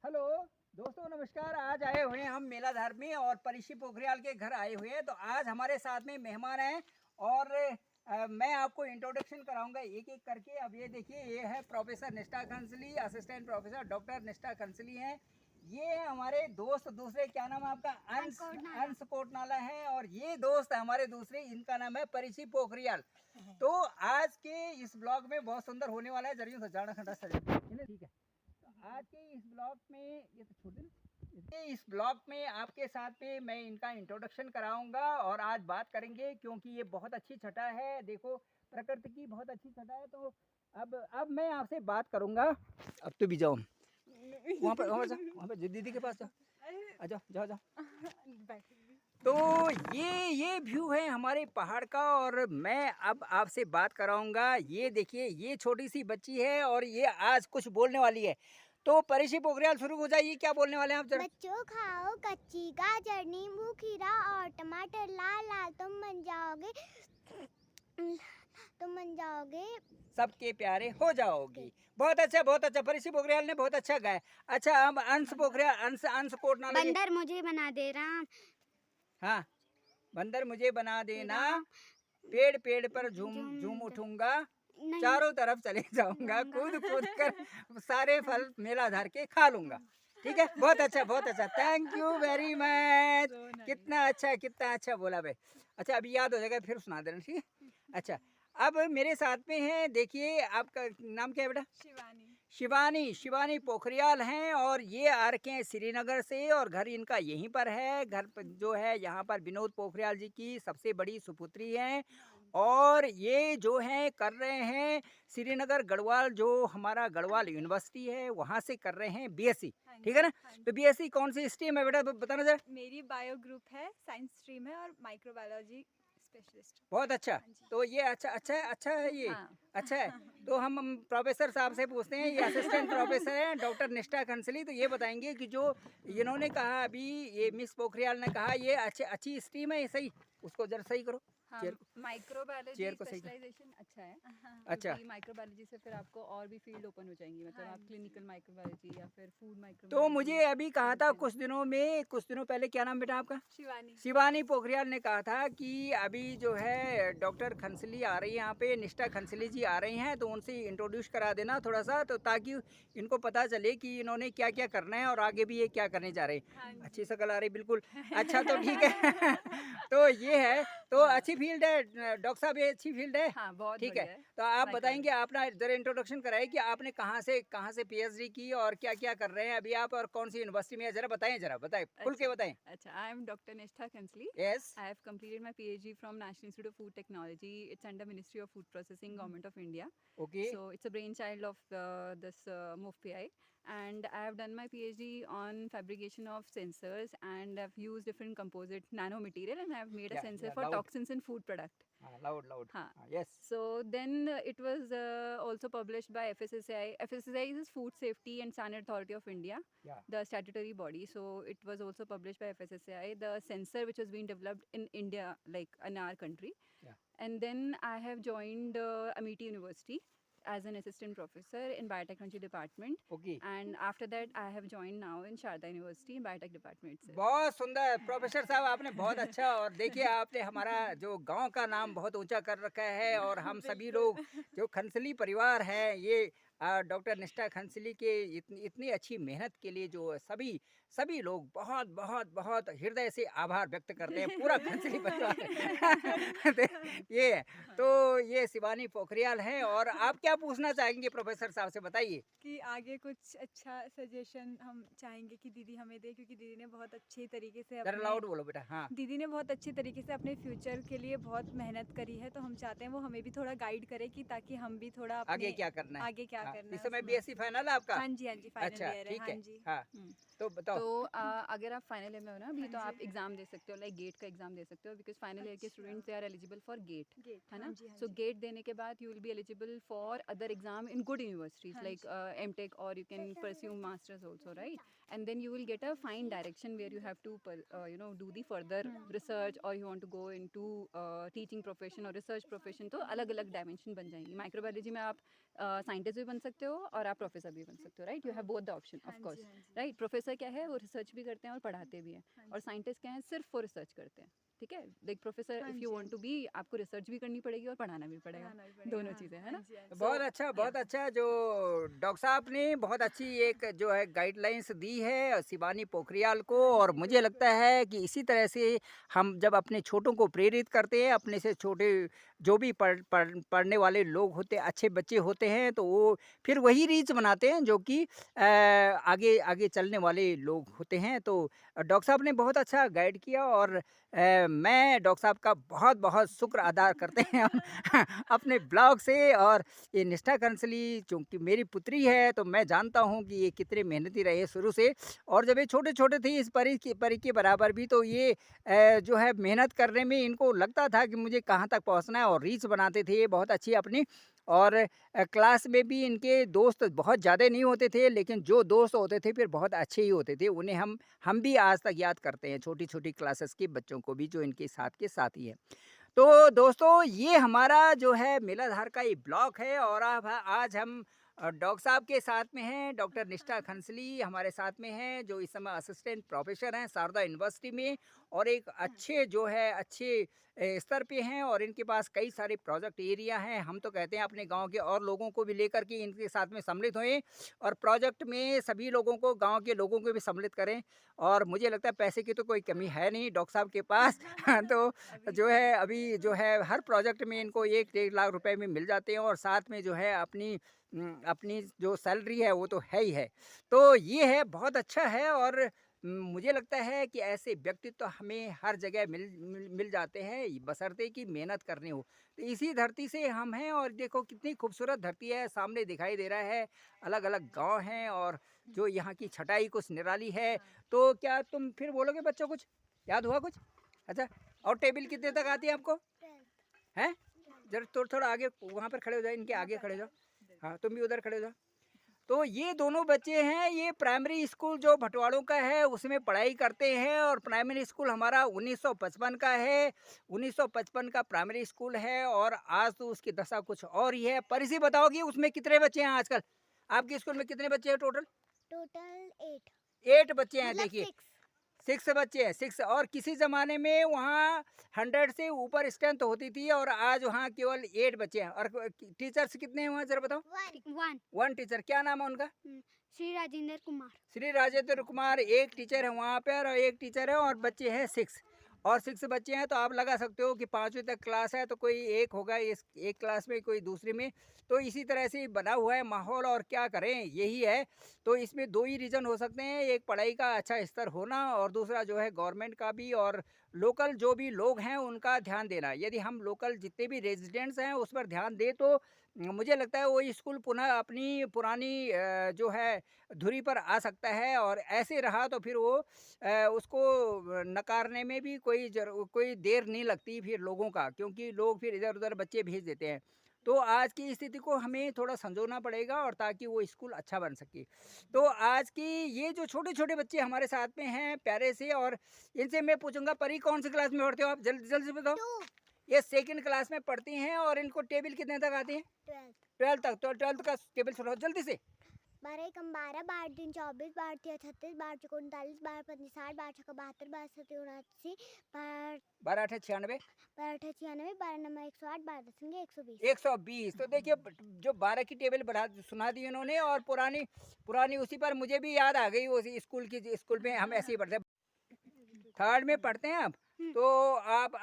Hello दोस्तों, नमस्कार। आज आए हुए हैं हम मेलाधार में और परीक्षी पोखरियाल के घर आए हुए हैं। तो आज हमारे साथ में मेहमान हैं और मैं आपको इंट्रोडक्शन कराऊंगा एक एक करके। अब ये देखिए, ये है प्रोफेसर निष्ठा कंसली, असिस्टेंट प्रोफेसर डॉक्टर निष्ठा कंसली हैं। ये हमारे दोस्त दूसरे, क्या नाम है आपका? अंश कोटनाला है। और ये दोस्त हमारे दूसरे, इनका नाम है परीक्षी पोखरियाल। तो आज के इस ब्लॉग में बहुत सुंदर होने वाला है। जरिए से जाना खंडा सर, ठीक है। आज के इस ब्लॉग में ये तो छोड़ देना। इस ब्लॉग में आपके साथ में मैं इनका इंट्रोडक्शन कराऊंगा और आज बात करेंगे, क्योंकि ये बहुत अच्छी छटा है। देखो, प्रकृति की बहुत अच्छी छटा है। तो अब मैं आपसे बात करूंगा। अब तो भी जाओ वहाँ पर जाओ, वहाँ पर दीदी के पास जाओ। आ जाओ जाओ जाओ। तो ये व्यू है हमारे पहाड़ का और मैं अब आपसे बात कराऊंगा। ये देखिए, ये छोटी सी बच्ची है और ये आज कुछ बोलने वाली है। तो परीक्षी पोखरियाल शुरू हो जाइए, क्या बोलने वाले हैं आप जरा? बच्चों खाओ कच्ची गाजर, नींबू, खीरा और टमाटर, लाल लाल तुम बन जाओगे सबके प्यारे हो जाओगी। बहुत अच्छा, बहुत अच्छा। परीक्षी पोखरियाल ने बहुत अच्छा गाया। अच्छा, अब अंश पोखरियाल, अंश कोटनाला जी। बंदर मुझे बना दे राम। हाँ, बंदर मुझे बना देना, राम, पेड़ पेड़ पर झूम झूम उठूंगा, नहीं चारों तरफ चले जाऊंगा, कूद कूद कर सारे फल मेला धर के खा लूंगा। ठीक है, बहुत अच्छा, बहुत अच्छा। Thank you very much. कितना अच्छा बोला भाई। अच्छा, अभी याद हो जाएगा, फिर सुना देना, ठीक है। अच्छा, अब मेरे साथ में है, देखिए आपका नाम क्या है बेटा? शिवानी पोखरियाल हैं और ये आ रखे हैं श्रीनगर से और घर इनका यहीं पर है। घर पर जो है, यहाँ पर विनोद पोखरियाल जी की सबसे बड़ी सुपुत्री हैं और ये जो है कर रहे हैं श्रीनगर गढ़वाल, जो हमारा गढ़वाल यूनिवर्सिटी है, वहाँ से कर रहे हैं बीएससी। ठीक है ना? तो बीएससी कौन सी स्ट्रीम है बेटा, बताना जरा। मेरी बायो ग्रुप है, साइंस स्ट्रीम है और माइक्रोबायोलॉजी स्पेशलिस्ट। बहुत अच्छा। तो ये अच्छा है ये। हाँ। अच्छा है। तो हम प्रोफेसर साहब से पूछते हैं, ये असिस्टेंट प्रोफेसर हैं डॉक्टर निष्ठा कंसली। तो ये बताएंगे कि जो इन्होंने कहा अभी, ये मिस पोखरियाल ने कहा, ये अच्छी स्ट्रीम है, ये सही? उसको जरा सही करो। हाँ, चेयर माइक्रोबायोलॉजी चेयर को सही कर। स्पेशलाइजेशन अच्छा है। अच्छा। क्योंकि माइक्रोबायोलॉजी से फिर आपको और भी फील्ड ओपन हो जाएंगी, मतलब आप क्लिनिकल माइक्रोबायोलॉजी या फिर फूड तो माइक्रोबायोलॉजी। मुझे अभी कहा था कुछ दिनों पहले, क्या नाम बेटा आपका? शिवानी। शिवानी पोखरियाल ने कहा था कि अभी जो है डॉक्टर खंसली आ रही है यहाँ पे, निष्ठा खंसली जी आ रही हैं, तो उनसे इंट्रोड्यूस करा देना थोड़ा सा, तो ताकि इनको पता चले कि इन्होंने क्या क्या करना है और आगे भी ये क्या करने जा रहे हैं। हाँ जी। अच्छी शकल आ रही, बिल्कुल। अच्छा, तो ठीक है। तो ये है, तो अच्छी फील्ड है डॉक्टर साहब, ये अच्छी फील्ड है। हाँ, बहुत ठीक है। बढ़िया है। तो आप बताएंगे, अपना जरा इंट्रोडक्शन कराइए कि आपने कहाँ से पीएचडी की और क्या क्या कर रहे हैं अभी आप, और कौन सी यूनिवर्सिटी में है, जरा बताएं, खुल के बताएं। अच्छा, I am Dr. Nishtha Kansli. Yes. I have completed my PhD from National Institute of Food Technology. It's under Ministry of Food Processing, Government of India. Okay. So it's a brainchild of this MOFPI. And I have done my PhD on fabrication of sensors, and I've used different composite nanomaterial, and I've made a sensor for loud, toxins in food product. Loud. हाँ. Yes. So then it was also published by FSSAI. FSSAI is Food Safety and Standard Authority of India, या the statutory body. So it was also published by FSSAI, the sensor which was being developed in India, like in our country. Yeah. And then I have joined Amity University as an assistant professor in biotechnology department. Okay. And after that I have joined now in Sharda University in biotech department itself. बहुत सुंदर professor साहब, आपने बहुत अच्छा। और देखिए, आपने हमारा जो गांव का नाम बहुत ऊंचा कर रखा है और हम सभी लोग जो खंसली परिवार है, ये डॉक्टर निष्ठा खंसली के इतनी अच्छी मेहनत के लिए जो सभी लोग बहुत बहुत बहुत हृदय से आभार व्यक्त करते हैं, पूरा खंसली परिवार। ये है। तो ये शिवानी पोखरियाल है। और आप क्या पूछना चाहेंगे प्रोफेसर साहब से, बताइए। कि आगे कुछ अच्छा सजेशन हम चाहेंगे कि दीदी हमें दे, क्योंकि दीदी ने बहुत अच्छे तरीके से जरा लाउड बोलो बेटा। हाँ। दीदी ने बहुत अच्छे तरीके से अपने फ्यूचर के लिए बहुत मेहनत करी है, तो हम चाहते हैं वो हमें भी थोड़ा गाइड करे कि ताकि हम भी थोड़ा आगे क्या करना है, आगे क्या हाँ, करना इस है समय उसमें। बीएससी फाइनल है आपका? हाँ जी फाइनल अच्छा, ईयर है। ठीक हाँ है। जी। हाँ, तो बताओ। तो अगर आप फाइनल ईयर में हो ना अभी, तो आप एग्जाम दे सकते हो, लाइक गेट का एग्जाम दे सकते हो, बिकॉज फाइनल ईयर के students they are eligible for GATE, है ना? सो गेट देने के बाद you will be eligible for other exam in good universities like MTech, और you can pursue masters also, right? And then you will get a fine direction where you have to do the further research, or you want to go into teaching profession or research profession. तो अलग अलग dimension बन जाएंगी। Microbiology में आप scientist भी बन बन सकते हो और आप प्रोफेसर भी बन सकते हो, right? You have both the option, of course, right? Professor क्या है, वो रिसर्च भी करते हैं और पढ़ाते भी हैं, और साइंटिस्ट क्या है, सिर्फ वो रिसर्च करते हैं, ठीक है? Like professor, if you want to be, आपको रिसर्च भी करनी पड़ेगी और पढ़ाना भी पड़ेगा, दोनों चीज़ें, है ना? बहुत अच्छा, बहुत अच्छा। जो डॉक्टर साहब ने बहुत अच्छी एक जो है गाइडलाइंस दी है शिवानी पोखरियाल को, और मुझे लगता है कि इसी तरह से हम जब अपने छोटों को प्रेरित करते हैं, अपने से छोटे जो भी पढ़ने वाले लोग होते हैं, अच्छे बच्चे होते हैं, तो वो फिर वही रीच बनाते हैं जो कि आगे आगे चलने वाले लोग होते हैं। तो डॉक्टर साहब ने बहुत अच्छा गाइड किया, और मैं डॉक्टर साहब का बहुत बहुत शुक्र अदा करते हैं हम अपने ब्लॉग से। और ये निष्ठा कंसली चूँकि मेरी पुत्री है, तो मैं जानता हूँ कि ये कितने मेहनती रहे शुरू से, और जब ये छोटे छोटे थे इस परी के बराबर भी, तो ये जो है मेहनत करने में इनको लगता था कि मुझे कहाँ तक पहुँचना है, और रीच बनाते थे ये बहुत अच्छी अपनी। और क्लास में भी इनके दोस्त बहुत ज़्यादा नहीं होते थे, लेकिन जो दोस्त होते थे फिर बहुत अच्छे ही होते थे। उन्हें हम भी आज तक याद करते हैं, छोटी छोटी क्लासेस के बच्चों को भी, जो इनके साथ के साथी हैं। तो दोस्तों, ये हमारा जो है मेलाधार का ये ब्लॉग है, और अब आज हम डॉक्टर साहब के साथ में हैं। डॉक्टर निष्ठा खंसली हमारे साथ में हैं, जो इस समय असिस्टेंट प्रोफेसर हैं शारदा यूनिवर्सिटी में, और एक अच्छे जो है अच्छे स्तर पे हैं, और इनके पास कई सारे प्रोजेक्ट एरिया हैं। हम तो कहते हैं अपने गांव के और लोगों को भी लेकर के इनके साथ में सम्मिलित होएं, और प्रोजेक्ट में सभी लोगों को, गांव के लोगों को भी सम्मिलित करें। और मुझे लगता है पैसे की तो कोई कमी है नहीं डॉक्टर साहब के पास तो जो है अभी जो है हर प्रोजेक्ट में इनको 1-1.5 लाख रुपए में मिल जाते हैं, और साथ में जो है अपनी जो सैलरी है वो तो है ही है। तो ये है, बहुत अच्छा है। और मुझे लगता है कि ऐसे व्यक्तित्व तो हमें हर जगह मिल जाते हैं, बशर्ते कि मेहनत करनी हो। तो इसी धरती से हम हैं, और देखो कितनी खूबसूरत धरती है, सामने दिखाई दे रहा है, अलग अलग गांव हैं, और जो यहाँ की छटाई कुछ निराली है। तो क्या तुम फिर बोलोगे बच्चों, कुछ याद हुआ कुछ? अच्छा, और टेबल कितने तक आती है आपको? हैं? जरा थोड़ा आगे वहाँ पर खड़े हो जाओ, इनके आगे खड़े हो जाओ। हाँ, तुम भी उधर खड़े हो जाओ। तो ये दोनों बच्चे हैं, ये प्राइमरी स्कूल जो भटवाड़ों का है उसमें पढ़ाई करते हैं, और प्राइमरी स्कूल हमारा 1955 का है। 1955 का प्राइमरी स्कूल है, और आज तो उसकी दशा कुछ और ही है। परिसी बताओगी उसमें कितने बच्चे हैं आजकल? आपके स्कूल में कितने बच्चे हैं टोटल? टोटल 8 8 बच्चे हैं। देखिए, 6 बच्चे हैं, 6। और किसी ज़माने में वहाँ 100 से ऊपर स्ट्रेंथ होती थी, और आज वहाँ केवल 8 बच्चे हैं। और टीचर्स कितने हैं वहाँ, जरा बताओ? 1 टीचर। क्या नाम है उनका? श्री राजेंद्र कुमार। श्री राजेंद्र कुमार एक टीचर है वहाँ पर, और एक टीचर है, और बच्चे हैं 6। और 6 बच्चे हैं, तो आप लगा सकते हो कि 5वीं तक क्लास है, तो कोई एक होगा इस एक क्लास में, कोई दूसरी में। तो इसी तरह से बना हुआ है माहौल, और क्या करें, यही है। तो इसमें 2 ही रीज़न हो सकते हैं, एक पढ़ाई का अच्छा स्तर होना, और दूसरा जो है गवर्नमेंट का भी, और लोकल जो भी लोग हैं उनका ध्यान देना। यदि हम लोकल जितने भी रेजिडेंट्स हैं उस पर ध्यान दें, तो मुझे लगता है वो स्कूल पुनः अपनी पुरानी जो है धुरी पर आ सकता है। और ऐसे रहा तो फिर वो उसको नकारने में भी कोई देर नहीं लगती फिर लोगों का, क्योंकि लोग फिर इधर उधर बच्चे भेज देते हैं। तो आज की स्थिति को हमें थोड़ा संजोना पड़ेगा, और ताकि वो स्कूल अच्छा बन सके। तो आज की ये जो छोटे छोटे बच्चे हमारे साथ में हैं प्यारे से, और इनसे मैं पूछूंगा, परी कौन सी क्लास में पढ़ते हो आप? जल्दी जल्दी से बताओ। ये 2nd क्लास में पढ़ती हैं, और इनको टेबल कितने तक आती है? 12 तक। तो 12th का टेबल सुनाओ जल्दी से। 12 एकम 12, 12 तीन 24, 12 तिया 36, 12 चौको 39, 12 पंजी 60, 12 छक्का 72, 12 सत्ती 79, 12 8 96, 12 अठे 96, 12 नमा 108, 12 दसंगे 120। 120। तो देखिए, जो 12 की टेबल बढ़ा सुना दी उन्होंने, और पुरानी उसी पर मुझे भी याद आ गई, उसी स्कूल में हम ऐसे ही पढ़ते हैं। 3rd में पढ़ते हैं आप, तो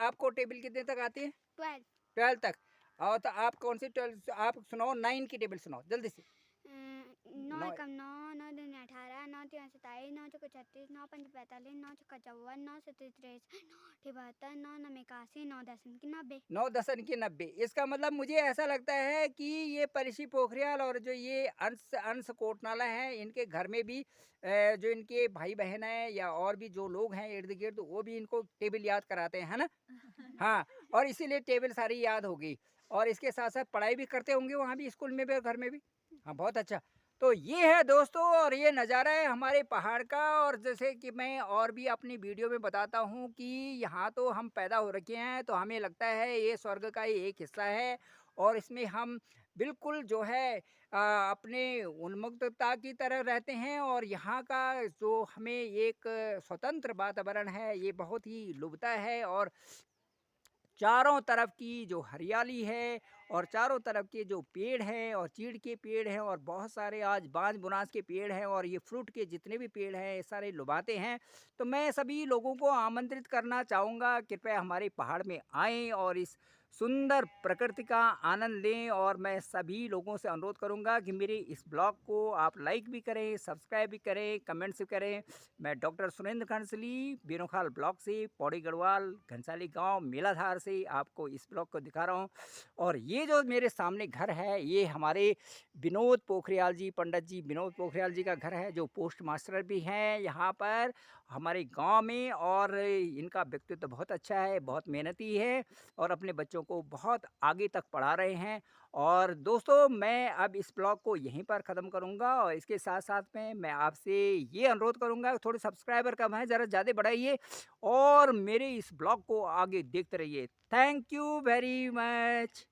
आपको टेबल कितने तक आती है? 12 तक। और तो आप कौन सी 12? आप सुनाओ 9 की टेबल सुनाओ जल्दी से। 9 एकम 9, 9 दूनी 18, 9 तिया 27, 9 चौको 36, 9 पंजी 45, 9 छक्का 54, 9 सत्ती 63, 9 72, 9 नम 81, 9 दसन की 90। 9 दसन की 90। इसका मतलब मुझे ऐसा लगता है कि ये परिशी पोखरियाल और जो ये अंश कोटनाला है, इनके घर में भी जो इनके भाई बहन है या और भी जो लोग हैं इर्द गिर्द, वो भी इनको टेबल याद कराते हैं, है ना? हाँ, और इसीलिए टेबल सारी याद होगी। और इसके साथ साथ पढ़ाई भी करते होंगे वहाँ भी, स्कूल में भी और घर में भी। हाँ, बहुत अच्छा। तो ये है दोस्तों, और ये नज़ारा है हमारे पहाड़ का। और जैसे कि मैं और भी अपनी वीडियो में बताता हूँ कि यहाँ तो हम पैदा हो रखे हैं, तो हमें लगता है ये स्वर्ग का ही एक हिस्सा है, और इसमें हम बिल्कुल जो है अपने उन्मुक्तता की तरह रहते हैं, और यहाँ का जो हमें एक स्वतंत्र वातावरण है ये बहुत ही लुभाता है। और चारों तरफ की जो हरियाली है और चारों तरफ के जो पेड़ हैं और चीड़ के पेड़ हैं और बहुत सारे आज बांज बुनास के पेड़ हैं और ये फ्रूट के जितने भी पेड़ हैं ये सारे लुभाते हैं। तो मैं सभी लोगों को आमंत्रित करना चाहूँगा, कृपया हमारे पहाड़ में आएं और इस सुंदर प्रकृति का आनंद लें। और मैं सभी लोगों से अनुरोध करूंगा कि मेरे इस ब्लॉग को आप लाइक भी करें, सब्सक्राइब भी करें, कमेंट्स भी करें। मैं डॉक्टर सुरेंद्र घनसली बेनोखाल ब्लॉक से, पौड़ी गढ़वाल घनसाली गांव मेलाधार से आपको इस ब्लॉग को दिखा रहा हूं। और ये जो मेरे सामने घर है ये हमारे विनोद पोखरियाल जी, पंडित जी विनोद पोखरियाल जी का घर है, जो पोस्ट मास्टर भी हैं यहाँ पर हमारे गांव में। और इनका व्यक्तित्व बहुत अच्छा है, बहुत मेहनती है और अपने बच्चों को बहुत आगे तक पढ़ा रहे हैं। और दोस्तों मैं अब इस ब्लॉग को यहीं पर ख़त्म करूंगा और इसके साथ साथ में मैं आपसे ये अनुरोध करूंगा, थोड़े सब्सक्राइबर कम है, ज़रा ज़्यादा बढ़ाइए और मेरे इस ब्लॉग को आगे देखते रहिए। Thank you very much.